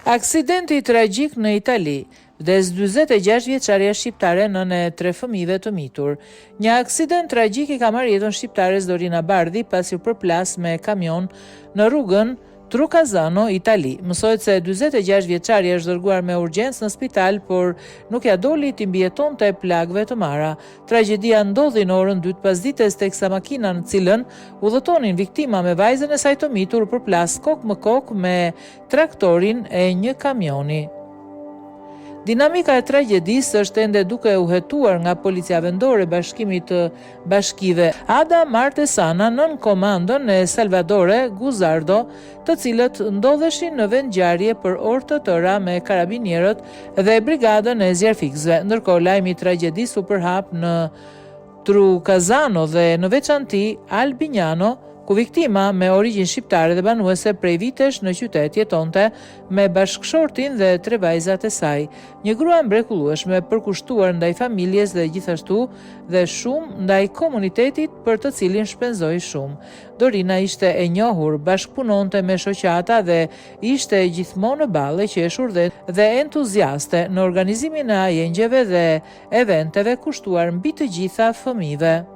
Aksidenti tragjik në Itali. Vdes 46 vjeçaria shqiptare nën e 3 fëmijëve të mitur. Një aksident tragjik I ka marrë jetën shqiptares Dorina Bardhi pasi u përplas me kamion në rrugën Trucasano, Itali. Mësohet se 46 vjeçaria është dërguar me urgjencë në spital, por nuk ja doli t'i mbijetonte plagëve të mara. Tragjedia ndodhi në orën 2 pasdites teksa makina në cilën udhëtonin viktima me vajzën e saj të mitur u përplas kokë më kokë me traktorin e një kamioni. Dinamika e tragjedisë është ende duke u hetuar nga policia vendore Bashkimit të Bashkive Ada Martesana nën komandën e Salvadore Guzardo, të cilët ndodheshin në vendngjarje për orë të tëra me karabinierët dhe brigadën e zjarfikësve. Ndërkohë lajmi I tragjedisë u përhap në Trucasano dhe në veçanti Albignano, ku viktima me origjinë shqiptare dhe banuese prej vitesh në qytet jetonte me bashkëshortin dhe 3 vajzat e saj. Një grua mrekullueshme përkushtuar ndaj familjes dhe gjithashtu dhe shumë ndaj komunitetit për të cilin shpenzoi shumë. Dorina ishte e njohur, bashkpunonte me shoqata dhe ishte gjithmonë në ballë, qeshur dhe entuziaste në organizimin e ajengjeve dhe eventeve kushtuar mbi të gjitha fëmijëve.